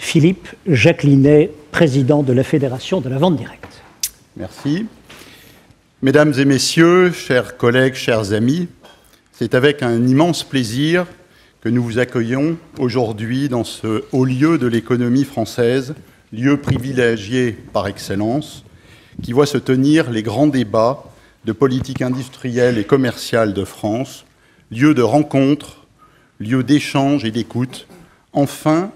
Philippe Jacquelinet, président de la Fédération de la vente directe. Merci. Mesdames et messieurs, chers collègues, chers amis, c'est avec un immense plaisir que nous vous accueillons aujourd'hui dans ce haut lieu de l'économie française, lieu privilégié par excellence, qui voit se tenir les grands débats de politique industrielle et commerciale de France, lieu de rencontre, lieu d'échange et d'écoute, enfin,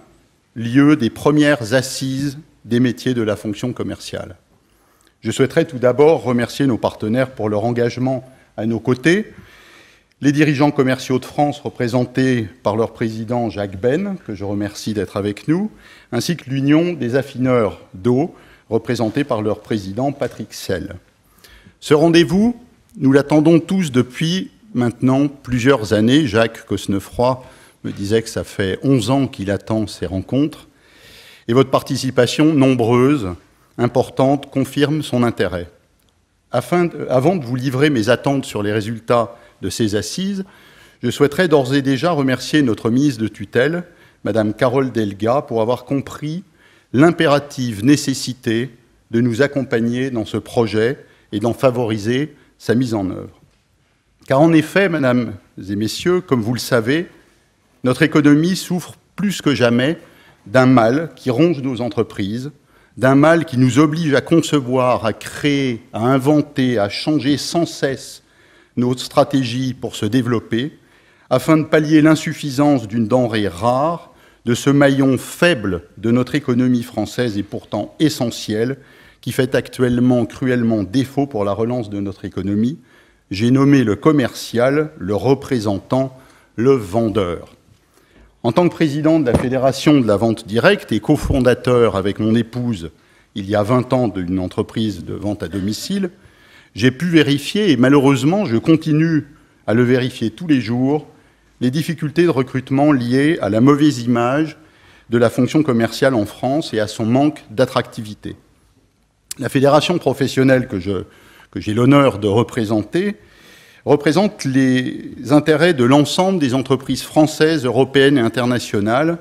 lieu des premières assises des métiers de la fonction commerciale. Je souhaiterais tout d'abord remercier nos partenaires pour leur engagement à nos côtés, les dirigeants commerciaux de France représentés par leur président Jacques Ben, que je remercie d'être avec nous, ainsi que l'Union des affineurs d'eau, représentée par leur président Patrick Selle. Ce rendez-vous, nous l'attendons tous depuis maintenant plusieurs années. Jacques Cosnefroy me disait que ça fait 11 ans qu'il attend ces rencontres. Et votre participation nombreuse, importante, confirme son intérêt. Avant de vous livrer mes attentes sur les résultats de ces assises, je souhaiterais d'ores et déjà remercier notre ministre de tutelle, Madame Carole Delga, pour avoir compris l'impérative nécessité de nous accompagner dans ce projet et d'en favoriser sa mise en œuvre. Car en effet, mesdames et messieurs, comme vous le savez, notre économie souffre plus que jamais d'un mal qui ronge nos entreprises, d'un mal qui nous oblige à concevoir, à créer, à inventer, à changer sans cesse nos stratégies pour se développer, afin de pallier l'insuffisance d'une denrée rare, de ce maillon faible de notre économie française et pourtant essentiel, qui fait actuellement cruellement défaut pour la relance de notre économie. J'ai nommé le commercial, le représentant, le vendeur. En tant que président de la Fédération de la vente directe et cofondateur avec mon épouse, il y a 20 ans, d'une entreprise de vente à domicile, j'ai pu vérifier, et malheureusement, je continue à le vérifier tous les jours, les difficultés de recrutement liées à la mauvaise image de la fonction commerciale en France et à son manque d'attractivité. La fédération professionnelle que j'ai l'honneur de représenter représente les intérêts de l'ensemble des entreprises françaises, européennes et internationales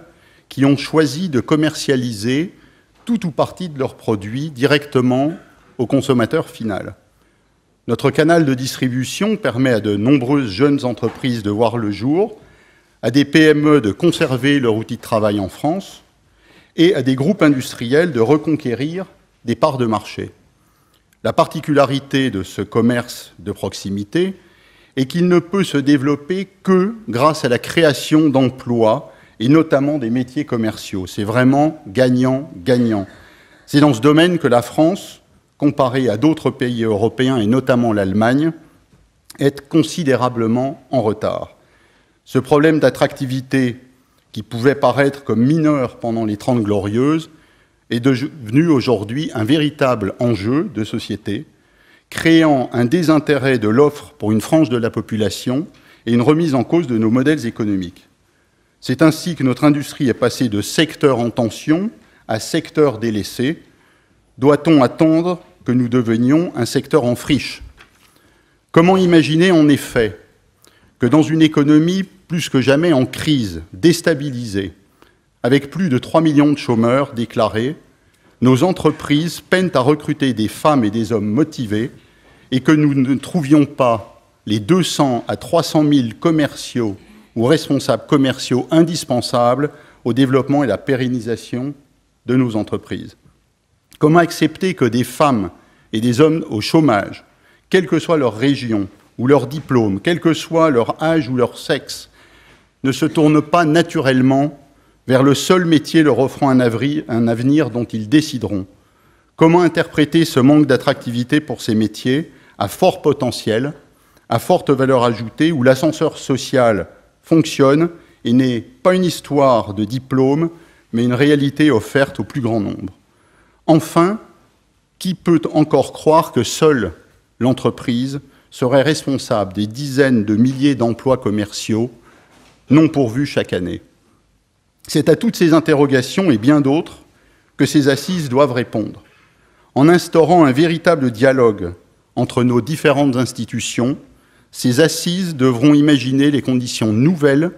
qui ont choisi de commercialiser tout ou partie de leurs produits directement au consommateur final. Notre canal de distribution permet à de nombreuses jeunes entreprises de voir le jour, à des PME de conserver leur outil de travail en France et à des groupes industriels de reconquérir des parts de marché. La particularité de ce commerce de proximité est qu'il ne peut se développer que grâce à la création d'emplois et notamment des métiers commerciaux. C'est vraiment gagnant-gagnant. C'est dans ce domaine que la France, comparée à d'autres pays européens et notamment l'Allemagne, est considérablement en retard. Ce problème d'attractivité qui pouvait paraître comme mineur pendant les 30 Glorieuses est devenu aujourd'hui un véritable enjeu de société, créant un désintérêt de l'offre pour une frange de la population et une remise en cause de nos modèles économiques. C'est ainsi que notre industrie est passée de secteur en tension à secteur délaissé. Doit-on attendre que nous devenions un secteur en friche? Comment imaginer en effet que dans une économie plus que jamais en crise, déstabilisée, avec plus de 3 millions de chômeurs déclarés, nos entreprises peinent à recruter des femmes et des hommes motivés et que nous ne trouvions pas les 200 à 300 000 commerciaux ou responsables commerciaux indispensables au développement et à la pérennisation de nos entreprises? Comment accepter que des femmes et des hommes au chômage, quelle que soit leur région ou leur diplôme, quel que soit leur âge ou leur sexe, ne se tournent pas naturellement vers le seul métier leur offrant un avenir dont ils décideront? Comment interpréter ce manque d'attractivité pour ces métiers à fort potentiel, à forte valeur ajoutée, où l'ascenseur social fonctionne et n'est pas une histoire de diplôme, mais une réalité offerte au plus grand nombre? Enfin, qui peut encore croire que seule l'entreprise serait responsable des dizaines de milliers d'emplois commerciaux non pourvus chaque année? C'est à toutes ces interrogations et bien d'autres que ces assises doivent répondre, en instaurant un véritable dialogue entre nos différentes institutions. Ces assises devront imaginer les conditions nouvelles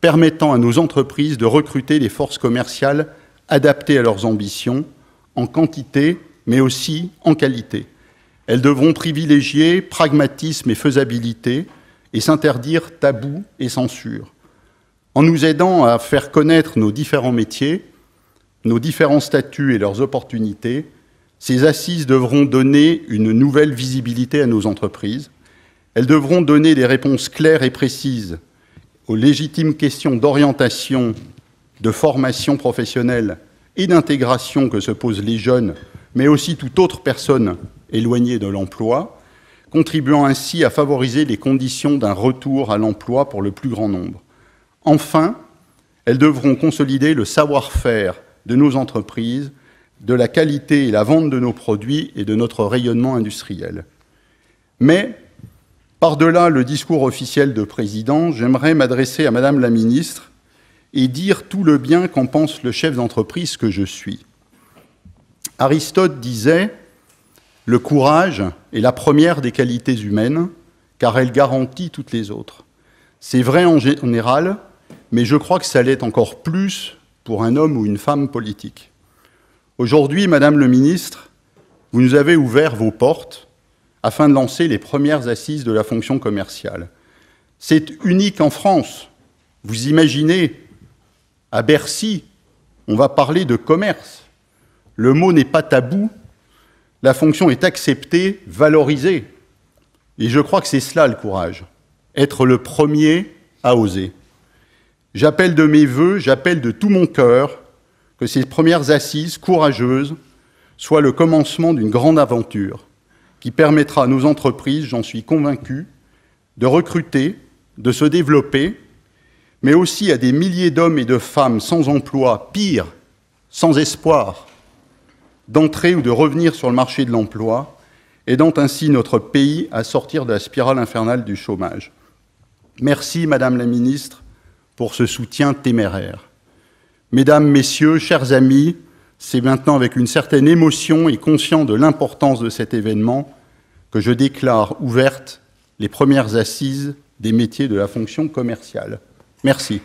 permettant à nos entreprises de recruter des forces commerciales adaptées à leurs ambitions, en quantité, mais aussi en qualité. Elles devront privilégier pragmatisme et faisabilité et s'interdire tabous et censure. En nous aidant à faire connaître nos différents métiers, nos différents statuts et leurs opportunités, ces assises devront donner une nouvelle visibilité à nos entreprises. Elles devront donner des réponses claires et précises aux légitimes questions d'orientation, de formation professionnelle et d'intégration que se posent les jeunes, mais aussi toute autre personne éloignée de l'emploi, contribuant ainsi à favoriser les conditions d'un retour à l'emploi pour le plus grand nombre. Enfin, elles devront consolider le savoir-faire de nos entreprises, de la qualité et la vente de nos produits et de notre rayonnement industriel. Mais, par-delà le discours officiel de président, j'aimerais m'adresser à Madame la Ministre et dire tout le bien qu'en pense le chef d'entreprise que je suis. Aristote disait « Le courage est la première des qualités humaines, car elle garantit toutes les autres. » C'est vrai en général, mais je crois que ça l'est encore plus pour un homme ou une femme politique. Aujourd'hui, Madame le Ministre, vous nous avez ouvert vos portes afin de lancer les premières assises de la fonction commerciale. C'est unique en France. Vous imaginez, à Bercy, on va parler de commerce. Le mot n'est pas tabou, la fonction est acceptée, valorisée. Et je crois que c'est cela le courage, être le premier à oser. J'appelle de mes vœux, j'appelle de tout mon cœur que ces premières assises courageuses soient le commencement d'une grande aventure qui permettra à nos entreprises, j'en suis convaincu, de recruter, de se développer, mais aussi à des milliers d'hommes et de femmes sans emploi, pire, sans espoir, d'entrer ou de revenir sur le marché de l'emploi, aidant ainsi notre pays à sortir de la spirale infernale du chômage. Merci, Madame la Ministre, pour ce soutien téméraire. Mesdames, Messieurs, chers amis, c'est maintenant avec une certaine émotion et conscient de l'importance de cet événement que je déclare ouvertes les premières assises des métiers de la fonction commerciale. Merci.